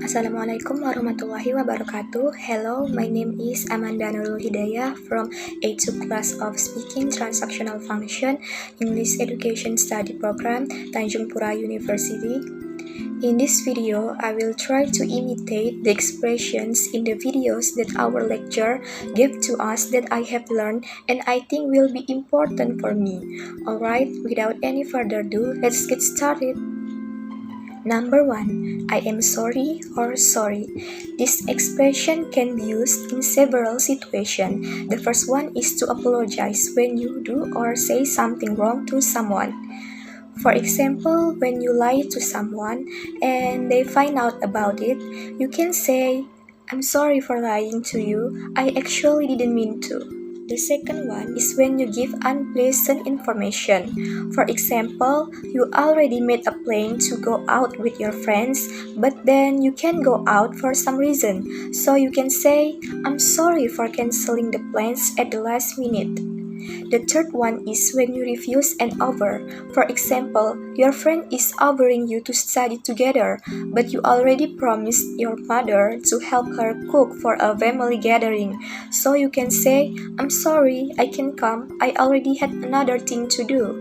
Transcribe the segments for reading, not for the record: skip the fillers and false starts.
Assalamualaikum warahmatullahi wabarakatuh. Hello, my name is Amanda Nurul Hidayah from A2 Class of Speaking Transactional Function English Education Study Program, Tanjungpura University. In this video, I will try to imitate the expressions in the videos that our lecturer gave to us that I have learned and I think will be important for me. Alright, without any further ado, let's get started. Number 1. I am sorry or sorry. This expression can be used in several situations. The first one is to apologize when you do or say something wrong to someone. For example, when you lie to someone and they find out about it, you can say, "I'm sorry for lying to you. I actually didn't mean to." The second one is when you give unpleasant information. For example, you already made a plan to go out with your friends, but then you can't go out for some reason. So you can say, "I'm sorry for canceling the plans at the last minute." The third one is when you refuse an offer. For example, your friend is offering you to study together, but you already promised your mother to help her cook for a family gathering. So you can say, "I'm sorry, I can't come. I already had another thing to do."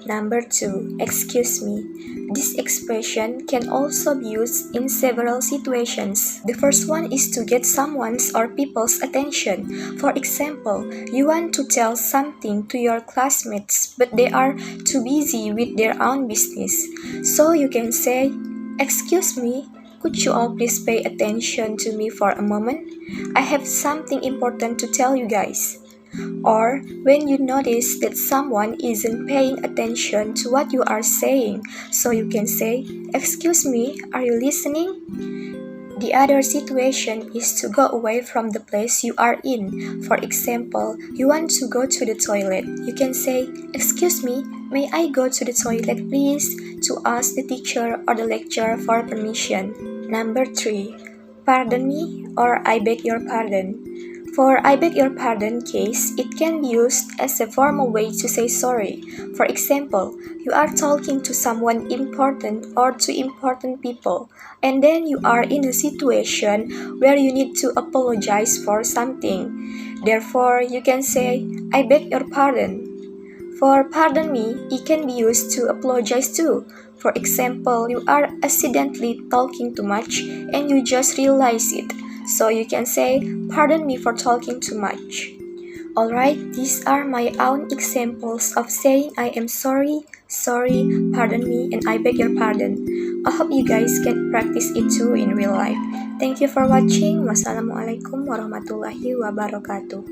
Number 2. Excuse me. This expression can also be used in several situations. The first one is to get someone's or people's attention. For example, you want to tell something to your classmates, but they are too busy with their own business. So you can say, "Excuse me, could you all please pay attention to me for a moment? I have something important to tell you guys." Or when you notice that someone isn't paying attention to what you are saying, so you can say, "Excuse me, are you listening?" The other situation is to go away from the place you are in. For example, you want to go to the toilet. You can say, "Excuse me, may I go to the toilet please?" to ask the teacher or the lecturer for permission. Number 3. Pardon me or I beg your pardon. For "I beg your pardon" case, it can be used as a formal way to say sorry. For example, you are talking to someone important or to important people, and then you are in a situation where you need to apologize for something. Therefore, you can say, "I beg your pardon." For "pardon me," it can be used to apologize too. For example, you are accidentally talking too much and you just realize it. So you can say, "Pardon me for talking too much." Alright, these are my own examples of saying I am sorry, sorry, pardon me, and I beg your pardon. I hope you guys can practice it too in real life. Thank you for watching. Wassalamualaikum warahmatullahi wabarakatuh.